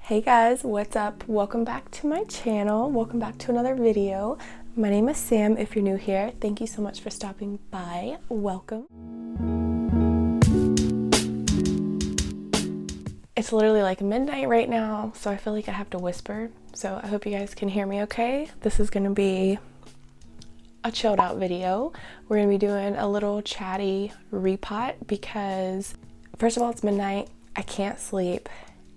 Hey guys, what's up? Welcome back to my channel. Welcome back to another video. My name is Sam if you're new here. Thank you so much for stopping by. Welcome. It's literally like midnight right now, so I feel like I have to whisper. So I hope you guys can hear me okay. This is gonna be a chilled out video. We're gonna be doing a little chatty repot because first of all, it's midnight. I can't sleep.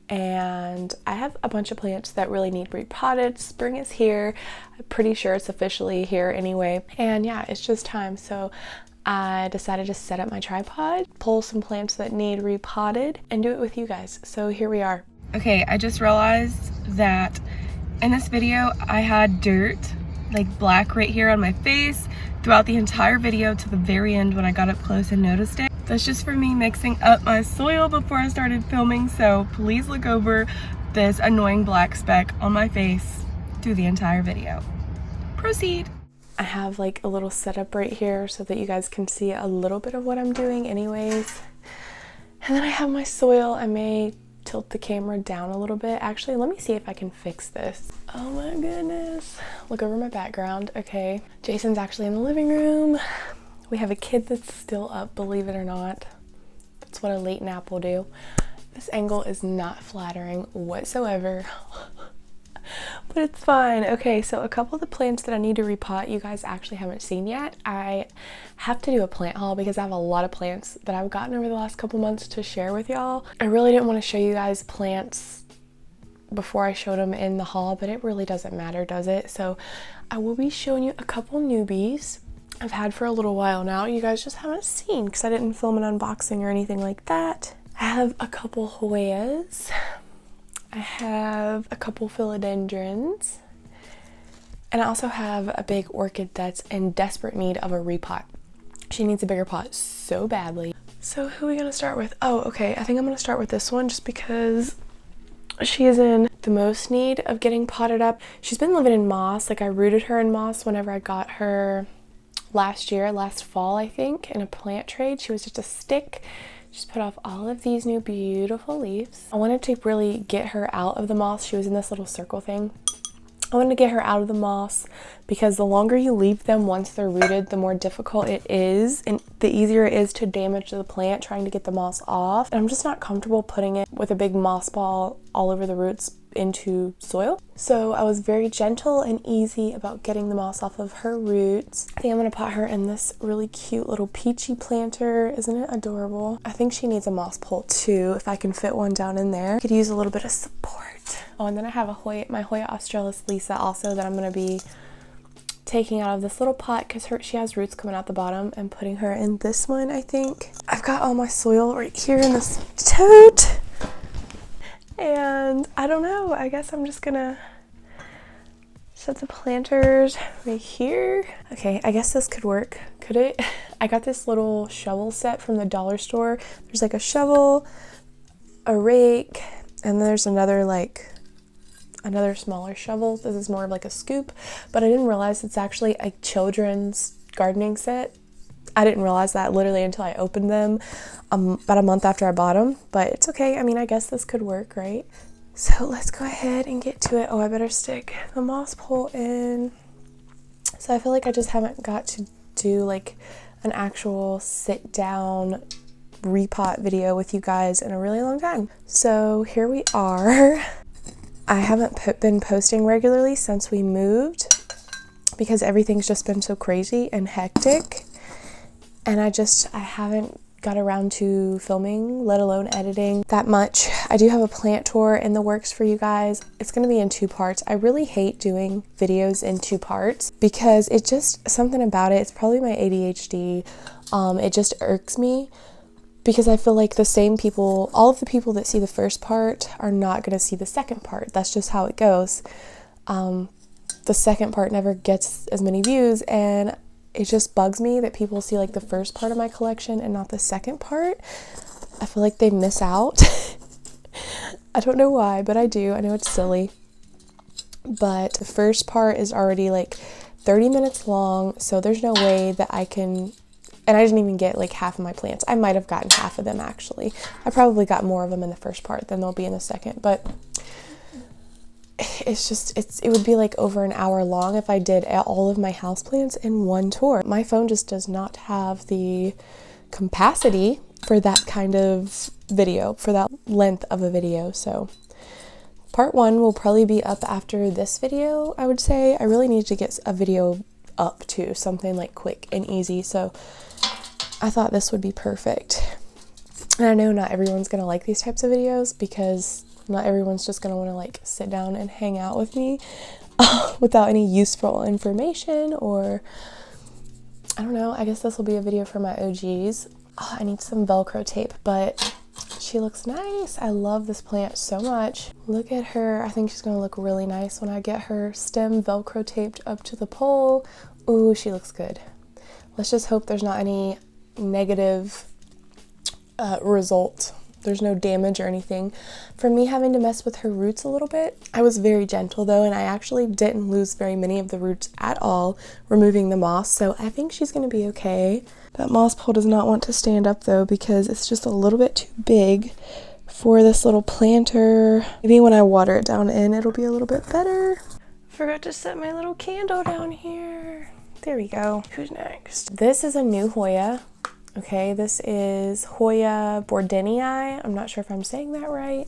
And I have a bunch of plants that really need repotted. Spring is here. I'm pretty sure it's officially here anyway. And yeah, it's just time. So I decided to set up my tripod, pull some plants that need repotted, and do it with you guys. So here we are. Okay, I just realized that in this video, I had dirt, like black right here on my face throughout the entire video to the very end when I got up close and noticed it. That's just for me mixing up my soil before I started filming, so please look over this annoying black speck on my face through the entire video. Proceed! I have like a little setup right here so that you guys can see a little bit of what I'm doing anyways. And then I have my soil. I may tilt the camera down a little bit. Actually, let me see if I can fix this. Oh my goodness. Look over my background. Okay, Jason's actually in the living room. We have a kid that's still up, believe it or not. That's what a late nap will do. This angle is not flattering whatsoever, but it's fine. Okay, so a couple of the plants that I need to repot you guys actually haven't seen yet. I have to do a plant haul because I have a lot of plants that I've gotten over the last couple months to share with y'all. I really didn't want to show you guys plants before I showed them in the haul, but it really doesn't matter, does it? So I will be showing you a couple newbies I've had for a little while now. You guys just haven't seen because I didn't film an unboxing or anything like that. I have a couple Hoyas. I have a couple Philodendrons. And I also have a big orchid that's in desperate need of a repot. She needs a bigger pot so badly. So who are we gonna start with? Oh, okay, I think I'm gonna start with this one just because she is in the most need of getting potted up. She's been living in moss. Like I rooted her in moss whenever I got her last fall, I think, in a plant trade. She was just a stick. She's put off all of these new beautiful leaves. I wanted to really get her out of the moss. She was in this little circle thing. I wanted to get her out of the moss because the longer you leave them once they're rooted, the more difficult it is and the easier it is to damage the plant trying to get the moss off. And I'm just not comfortable putting it with a big moss ball all over the roots into soil. So I was very gentle and easy about getting the moss off of her roots. I think I'm gonna pot her in this really cute little peachy planter. Isn't it adorable? I think she needs a moss pole too, if I can fit one down in there. Could use a little bit of support. Oh, and then I have a Hoya, my Hoya australis Lisa also that I'm gonna be taking out of this little pot because she has roots coming out the bottom and putting her in this one, I think. I've got all my soil right here in this tote. And I don't know, I guess I'm just gonna set the planters right here. Okay, I guess this could work. Could it? I got this little shovel set from the dollar store. There's like a shovel, a rake, and there's another smaller shovel. This is more of like a scoop, but I didn't realize it's actually a children's gardening set. I didn't realize that literally until I opened them about a month after I bought them, but it's okay. I mean, I guess this could work, right? So let's go ahead and get to it. Oh, I better stick the moss pole in. So I feel like I just haven't got to do like an actual sit down repot video with you guys in a really long time. So here we are. I haven't been posting regularly since we moved because everything's just been so crazy and hectic. And I haven't got around to filming, let alone editing that much. I do have a plant tour in the works for you guys. It's gonna be in 2 parts. I really hate doing videos in 2 parts because it just, something about it, it's probably my ADHD. It just irks me because I feel like the same people, all of the people that see the first part are not gonna see the second part. That's just how it goes. The second part never gets as many views, and it just bugs me that people see like the first part of my collection and not the second part. I feel like they miss out. I don't know why, but I do. I know it's silly. But the first part is already like 30 minutes long, so there's no way that I can, and I didn't even get like half of my plants. I might have gotten half of them actually. I probably got more of them in the first part than there'll be in the second, but it would be like over an hour long if I did all of my houseplants in one tour. My phone just does not have the capacity for that kind of video, for that length of a video. So part 1 will probably be up after this video, I would say. I really need to get a video up too, something like quick and easy. So I thought this would be perfect. And I know not everyone's gonna like these types of videos because not everyone's just gonna wanna like sit down and hang out with me without any useful information, or I don't know, I guess this will be a video for my OGs. Oh, I need some Velcro tape, but she looks nice. I love this plant so much. Look at her. I think she's gonna look really nice when I get her stem Velcro taped up to the pole. Ooh, she looks good. Let's just hope there's not any negative result. There's no damage or anything from me having to mess with her roots a little bit. I was very gentle though, and I actually didn't lose very many of the roots at all removing the moss, so I think she's gonna be okay. That moss pole does not want to stand up though because it's just a little bit too big for this little planter. Maybe when I water it down in, it'll be a little bit better. Forgot to set my little candle down here. There we go. Who's next? This is a new Hoya. Okay, this is Hoya bordenii. I'm not sure if I'm saying that right.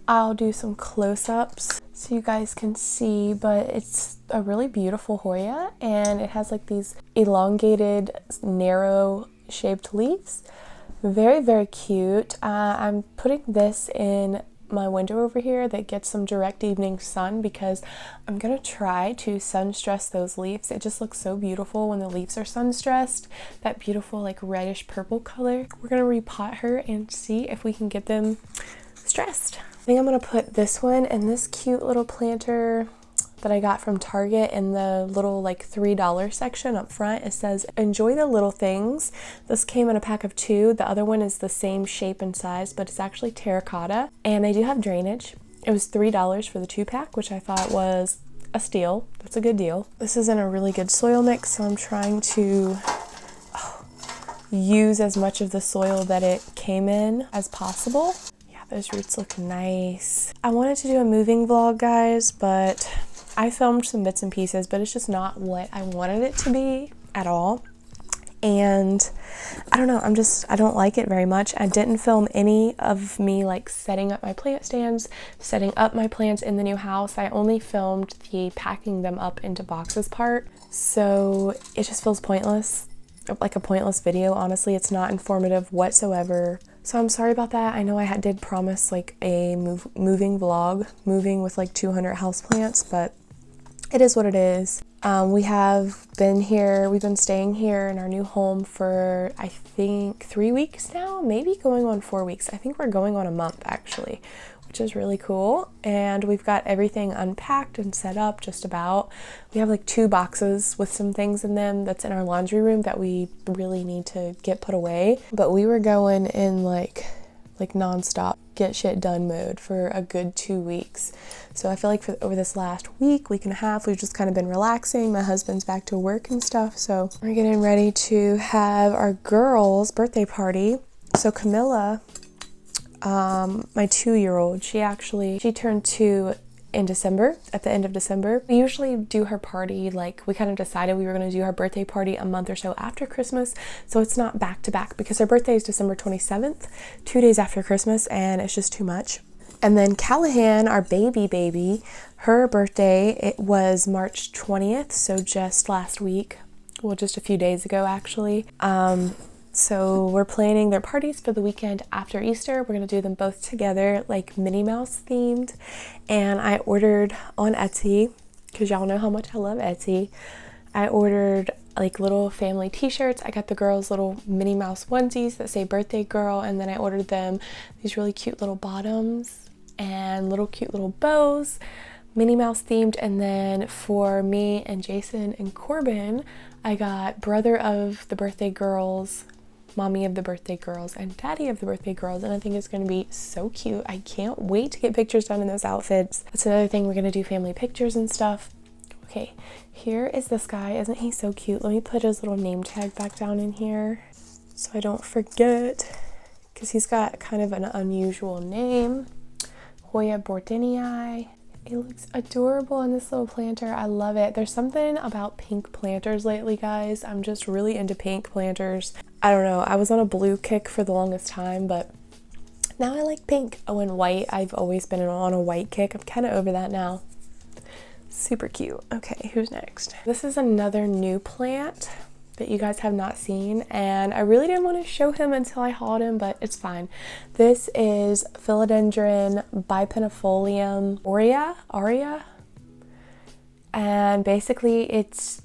I'll do some close-ups so you guys can see, but it's a really beautiful Hoya, and it has like these elongated, narrow shaped leaves. Very, very cute. I'm putting this in my window over here that gets some direct evening sun because I'm gonna try to sun stress those leaves. It just looks so beautiful when the leaves are sun stressed, that beautiful like reddish purple color. We're gonna repot her and see if we can get them stressed. I think I'm gonna put this one in this cute little planter that I got from Target in the little like $3 section up front. It says enjoy the little things. This came in a pack of 2. The other one is the same shape and size, but it's actually terracotta, and they do have drainage. It was $3 for the 2-pack, which I thought was a steal. That's a good deal. This is in a really good soil mix, so I'm trying to use as much of the soil that it came in as possible. Yeah, those roots look nice. I wanted to do a moving vlog, guys, but I filmed some bits and pieces, but it's just not what I wanted it to be at all. And I don't know, I don't like it very much. I didn't film any of me like setting up my plant stands, setting up my plants in the new house. I only filmed the packing them up into boxes part. So it just feels pointless, like a pointless video. Honestly, it's not informative whatsoever. So I'm sorry about that. I know I did promise like a moving vlog, moving with like 200 houseplants, but it is what it is. We've been staying here in our new home for I think 3 weeks now, maybe going on 4 weeks. I think we're going on a month actually, which is really cool. And we've got everything unpacked and set up just about. We have like 2 boxes with some things in them that's in our laundry room that we really need to get put away. But we were going in like nonstop get shit done mode for a good 2 weeks. So I feel like over this last week and a half, we've just kind of been relaxing. My husband's back to work and stuff, so we're getting ready to have our girl's birthday party. So Camilla, my 2-year-old, she turned 2 in December, at the end of December. We usually do her party, we kind of decided we were going to do her birthday party a month or so after Christmas, so it's not back to back because her birthday is December 27th, 2 days after Christmas, and it's just too much. And then Callahan, our baby, her birthday, it was March 20th, so just last week, well, just a few days ago actually. So we're planning their parties for the weekend after Easter. We're gonna do them both together, like Minnie Mouse themed. And I ordered on Etsy, because y'all know how much I love Etsy. I ordered like little family t-shirts. I got the girls little Minnie Mouse onesies that say birthday girl, and then I ordered them these really cute little bottoms and little cute little bows, Minnie Mouse themed. And then for me and Jason and Corbin, I got brother of the birthday girls, mommy of the birthday girls, and daddy of the birthday girls, and I think it's going to be so cute. I can't wait to get pictures done in those outfits. That's another thing, we're going to do family pictures and stuff. Okay, here is this guy. Isn't he so cute? Let me put his little name tag back down in here so I don't forget, because he's got kind of an unusual name. Hoya bordenii. It looks adorable on this little planter. I love it. There's something about pink planters lately, guys. I'm just really into pink planters. I don't know. I was on a blue kick for the longest time, but now I like pink. Oh, and white. I've always been on a white kick. I'm kind of over that now. Super cute. Okay, who's next? This is another new plant that you guys have not seen, and I really didn't want to show him until I hauled him, but it's fine. This is Philodendron bipenifolium Hoya, and basically it's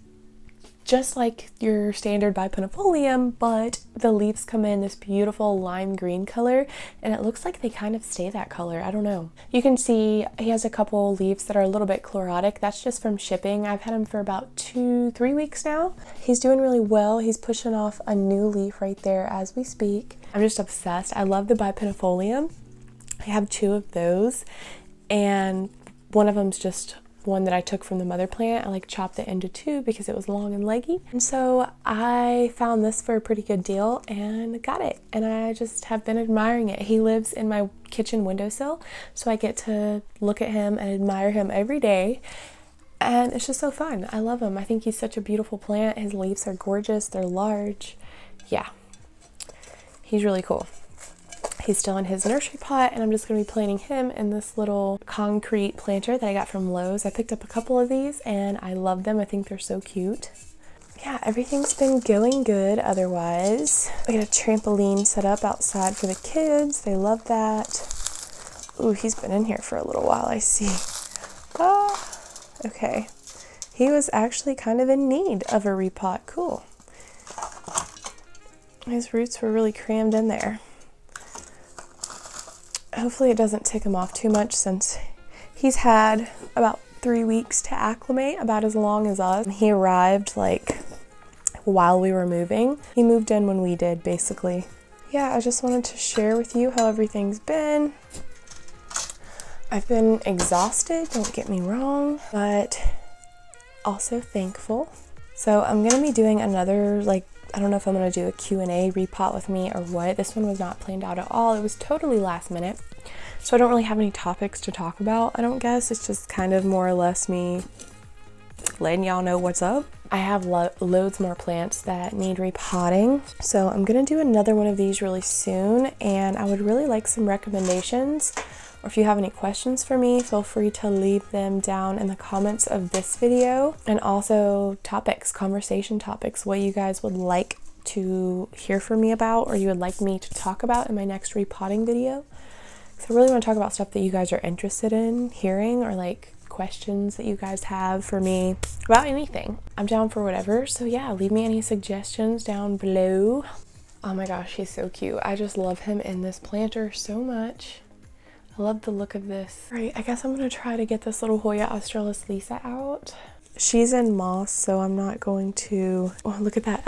just like your standard bipenifolium, but the leaves come in this beautiful lime green color, and it looks like they kind of stay that color. I don't know. You can see he has a couple leaves that are a little bit chlorotic. That's just from shipping. I've had him for about 2-3 weeks now. He's doing really well. He's pushing off a new leaf right there as we speak. I'm just obsessed. I love the bipenifolium. I have 2 of those, and one of them's just one that I took from the mother plant. I like chopped it into 2 because it was long and leggy, and so I found this for a pretty good deal and got it, and I just have been admiring it. He lives in my kitchen windowsill, so I get to look at him and admire him every day, and it's just so fun. I love him. I think he's such a beautiful plant. His leaves are gorgeous. They're large. Yeah, he's really cool. He's still in his nursery pot, and I'm just going to be planting him in this little concrete planter that I got from Lowe's. I picked up a couple of these and I love them. I think they're so cute. Yeah, everything's been going good otherwise. We got a trampoline set up outside for the kids. They love that. Ooh, he's been in here for a little while, I see. Ah, okay. He was actually kind of in need of a repot. Cool. His roots were really crammed in there. Hopefully it doesn't tick him off too much, since he's had about 3 weeks to acclimate, about as long as us. He arrived like while we were moving. He moved in when we did, basically. Yeah, I just wanted to share with you how everything's been. I've been exhausted, don't get me wrong, but also thankful. So I'm gonna be doing another, I don't know if I'm going to do a Q&A repot with me or what. This one was not planned out at all. It was totally last minute. So I don't really have any topics to talk about, I don't guess. It's just kind of more or less me letting y'all know what's up. I have loads more plants that need repotting. So I'm going to do another one of these really soon. And I would really like some recommendations. Or if you have any questions for me, feel free to leave them down in the comments of this video. And also topics, conversation topics, what you guys would like to hear from me about, or you would like me to talk about in my next repotting video. So I really want to talk about stuff that you guys are interested in hearing, or like questions that you guys have for me about anything. I'm down for whatever. So yeah, leave me any suggestions down below. Oh my gosh, he's so cute. I just love him in this planter so much. I love the look of this. Right, I guess I'm gonna try to get this little Hoya australis lisa out. She's in moss, so I'm not going to... Oh, look at that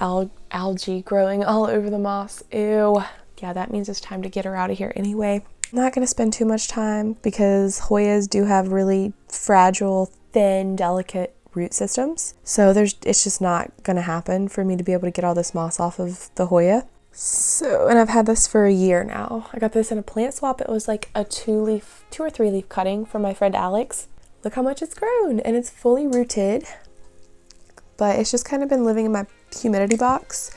algae growing all over the moss. Ew. Yeah, that means it's time to get her out of here anyway. I'm not gonna spend too much time because Hoyas do have really fragile, thin, delicate root systems. So it's just not gonna happen for me to be able to get all this moss off of the Hoya. So, and I've had this for a year now. I got this in a plant swap. It was like a 2 or 3 leaf cutting from my friend Alex. Look how much it's grown, and it's fully rooted. But it's just kind of been living in my humidity box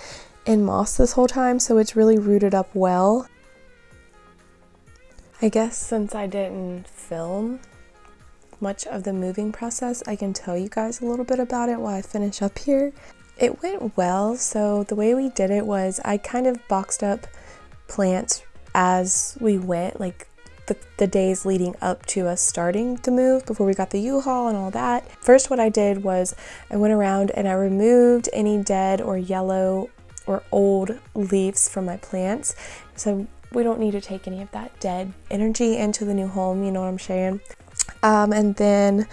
in moss this whole time, so it's really rooted up well. I guess since I didn't film much of the moving process, I can tell you guys a little bit about it while I finish up here. It went well. So the way we did it was I kind of boxed up plants as we went, like the days leading up to us starting to move before we got the U-Haul and all that. First, what I did was I went around and I removed any dead or yellow or old leaves from my plants. So we don't need to take any of that dead energy into the new home, you know what I'm saying? And then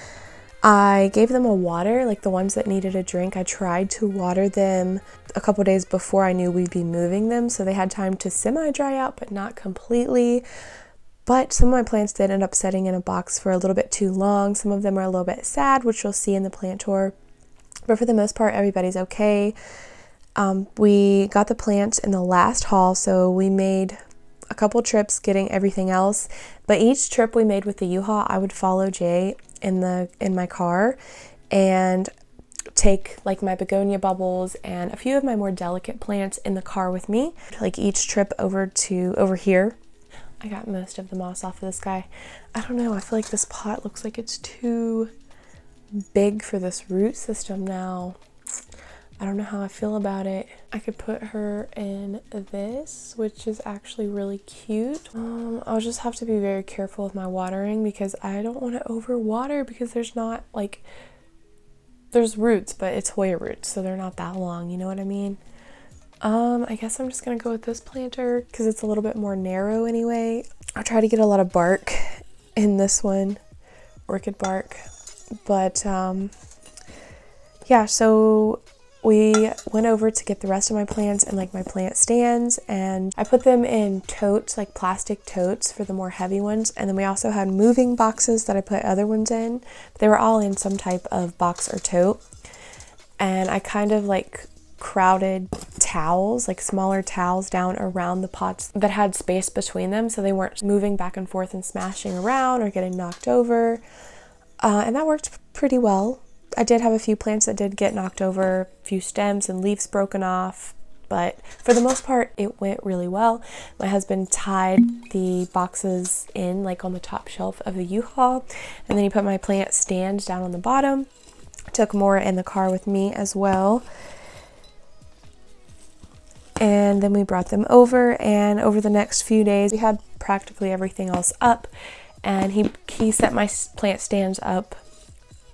I gave them a water, like the ones that needed a drink. I tried to water them a couple days before I knew we'd be moving them, so they had time to semi-dry out, but not completely. But some of my plants did end up sitting in a box for a little bit too long. Some of them are a little bit sad, which you'll see in the plant tour. But for the most part, everybody's okay. We got the plants in the last haul, so we made a couple trips getting everything else, but each trip we made with the U-Haul, I would follow Jay in my car and take like my Begonia Bubbles and a few of my more delicate plants in the car with me, like each trip over here. I got most of the moss off of this guy. I don't know, I feel like this pot looks like it's too big for this root system now. I don't know how I feel about it. I could put her in this, which is actually really cute. I'll just have to be very careful with my watering because I don't want to overwater because there's not like, there's roots, but it's Hoya roots, so they're not that long, you know what I mean? I guess I'm just gonna go with this planter because it's a little bit more narrow anyway. I'll try to get a lot of bark in this one, orchid bark. But yeah, so we went over to get the rest of my plants and like my plant stands, and I put them in totes, like plastic totes for the more heavy ones. And then we also had moving boxes that I put other ones in. They were all in some type of box or tote. And I kind of like crowded towels, like smaller towels, down around the pots that had space between them so they weren't moving back and forth and smashing around or getting knocked over. And that worked pretty well. I did have a few plants that did get knocked over, a few stems and leaves broken off, but for the most part, it went really well. My husband tied the boxes in like on the top shelf of the U-Haul, and then he put my plant stands down on the bottom. Took more in the car with me as well. And then we brought them over, and over the next few days, we had practically everything else up, and he set my plant stands up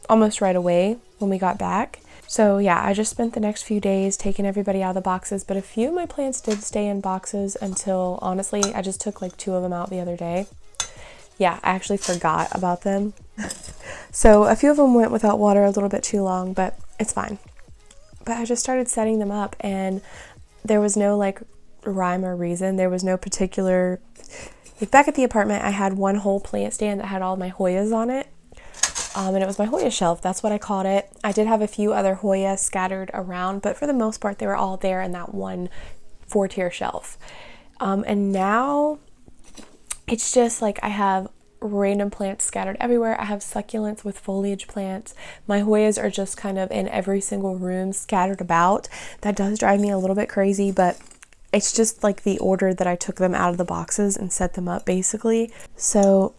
almost right away when we got back. So yeah, I just spent the next few days taking everybody out of the boxes, but a few of my plants did stay in boxes until, honestly, I just took like 2 of them out the other day. Yeah, I actually forgot about them. So a few of them went without water a little bit too long, but it's fine. But I just started setting them up, and there was no like rhyme or reason. There was no particular, like back at the apartment, I had one whole plant stand that had all my Hoyas on it. And it was my Hoya shelf, that's what I called it. I did have a few other Hoya scattered around, but for the most part, they were all there in that one 4-tier shelf. And now it's just like I have random plants scattered everywhere. I have succulents with foliage plants. My Hoyas are just kind of in every single room scattered about. That does drive me a little bit crazy, but it's just like the order that I took them out of the boxes and set them up basically. So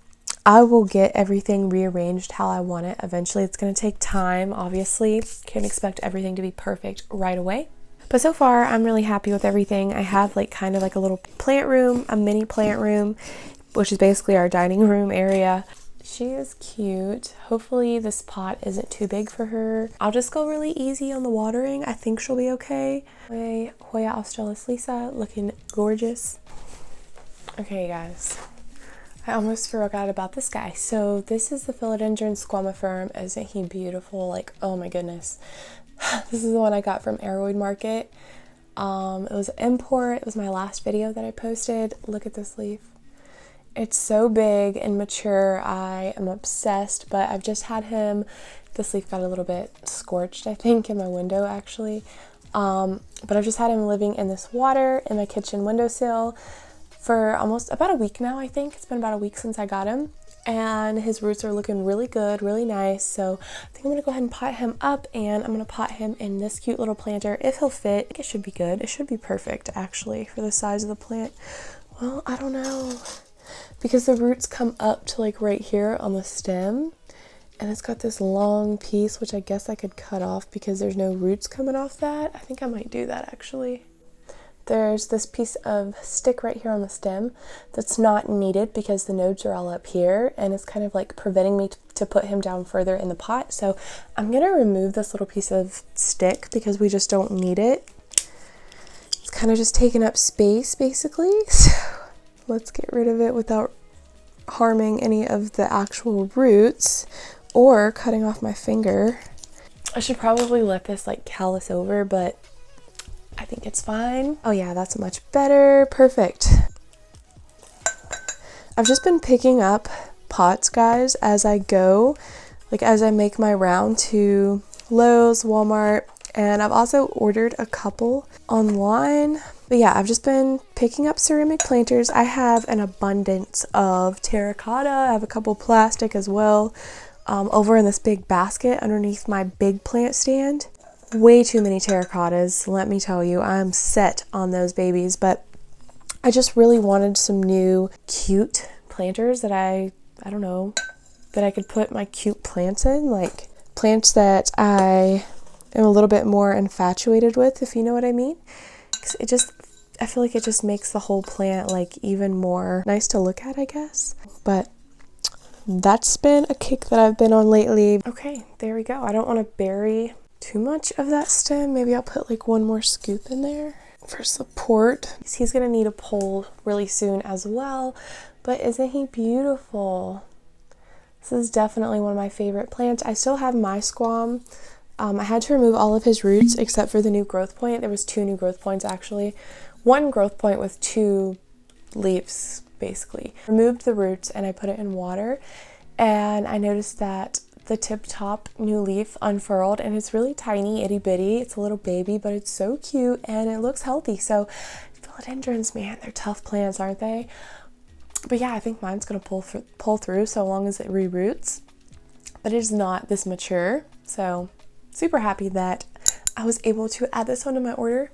I will get everything rearranged how I want it eventually. It's going to take time, obviously. Can't expect everything to be perfect right away. But so far, I'm really happy with everything. I have like kind of like a little plant room, a mini plant room, which is basically our dining room area. She is cute. Hopefully this pot isn't too big for her. I'll just go really easy on the watering. I think she'll be okay. My Hoya Australis Lisa looking gorgeous. Okay, guys. I almost forgot about this guy. So this is the Philodendron squamiferum. Isn't he beautiful? Like, oh my goodness. This is the one I got from Aroid Market. It was an import. It was my last video that I posted. Look at this leaf. It's so big and mature. I am obsessed, but I've just had him, this leaf got a little bit scorched, I think, in my window actually. But I've just had him living in this water in my kitchen windowsill for almost about a week now, I think. It's been about a week since I got him, and his roots are looking really good, really nice. So I think I'm gonna go ahead and pot him up, and I'm gonna pot him in this cute little planter. If he'll fit, it should be good. It should be perfect actually for the size of the plant. Well, I don't know, because the roots come up to like right here on the stem, and it's got this long piece, which I guess I could cut off because there's no roots coming off that. I think I might do that actually. There's this piece of stick right here on the stem that's not needed because the nodes are all up here, and it's kind of like preventing me to put him down further in the pot. So I'm gonna remove this little piece of stick because we just don't need it. It's kind of just taking up space basically. So let's get rid of it without harming any of the actual roots or cutting off my finger. I should probably let this like callus over, but I think it's fine. Oh yeah, that's much better. Perfect. I've just been picking up pots, guys, as I go, like as I make my round to Lowe's, Walmart, and I've also ordered a couple online. But yeah, I've just been picking up ceramic planters. I have an abundance of terracotta. I have a couple plastic as well over in this big basket underneath my big plant stand. Way too many terracottas, let me tell you. I'm set on those babies, but I just really wanted some new cute planters that I don't know, that I could put my cute plants in, like plants that I am a little bit more infatuated with, if you know what I mean. 'Cause I feel like it just makes the whole plant like even more nice to look at, I guess. But that's been a kick that I've been on lately. Okay, there we go. I don't want to bury too much of that stem. Maybe I'll put like one more scoop in there for support. He's gonna need a pole really soon as well, but isn't he beautiful? This is definitely one of my favorite plants. I still have my squam. I had to remove all of his roots except for the new growth point. There was 2 new growth points actually. One growth point with 2 leaves basically. Removed the roots and I put it in water, and I noticed that the tip top new leaf unfurled, and it's really tiny, itty bitty. It's a little baby, but it's so cute and it looks healthy. So philodendrons, man, they're tough plants, aren't they? But yeah, I think mine's gonna pull through so long as it re-roots. But it is not this mature, so super happy that I was able to add this onto my order.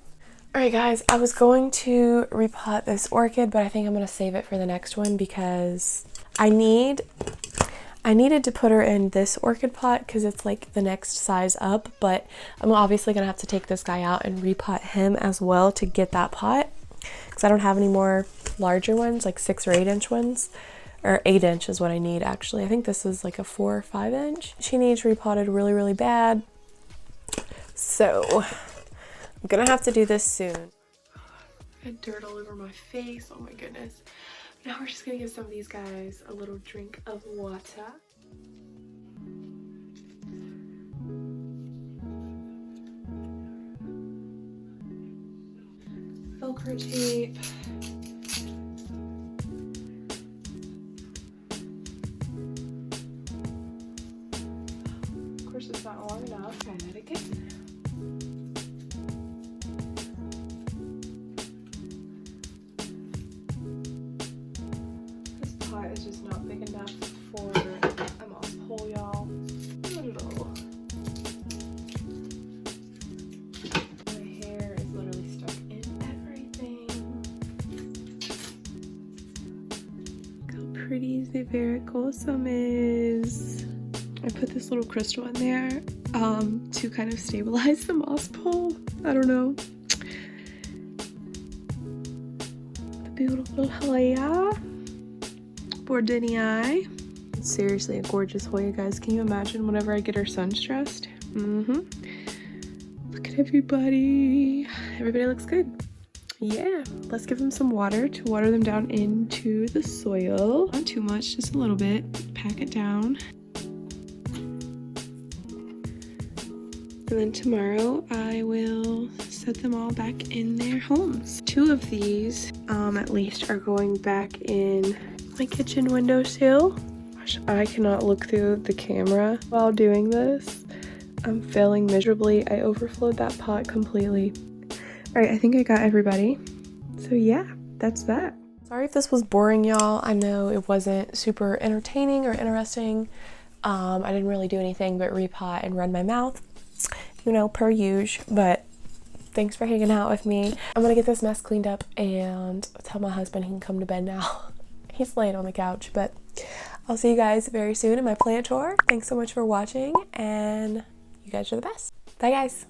Alright guys, I was going to repot this orchid, but I think I'm going to save it for the next one because I needed to put her in this orchid pot because it's like the next size up, but I'm obviously going to have to take this guy out and repot him as well to get that pot because I don't have any more larger ones, like 6 or 8 inch ones. Or 8 inch is what I need actually. I think this is like a 4 or 5 inch. She needs repotted really, really bad. So I'm gonna have to do this soon. I had dirt all over my face, oh my goodness. Now we're just gonna give some of these guys a little drink of water. Velcro tape. Of course it's not long enough, try that again. Is just not big enough for a moss pole, y'all. Not at all. My hair is literally stuck in everything. Look how pretty the varicosum is. I put this little crystal in there to kind of stabilize the moss pole. I don't know. The beautiful Hoya. Bordenii. It's seriously a gorgeous Hoya, guys. Can you imagine whenever I get her sun stressed? Look at everybody. Everybody looks good. Yeah, let's give them some water to water them down into the soil. Not too much, just a little bit. Pack it down. And then tomorrow I will set them all back in their homes. 2 of these, at least, are going back in my kitchen windowsill. Gosh, I cannot look through the camera while doing this. I'm failing miserably. I overflowed that pot completely. Alright, I think I got everybody. So yeah, that's that. Sorry if this was boring, y'all. I know it wasn't super entertaining or interesting. I didn't really do anything but repot and run my mouth, you know, per usual. But thanks for hanging out with me. I'm gonna get this mess cleaned up and tell my husband he can come to bed now. He's laying on the couch, but I'll see you guys very soon in my plant tour. Thanks so much for watching, and you guys are the best. Bye, guys.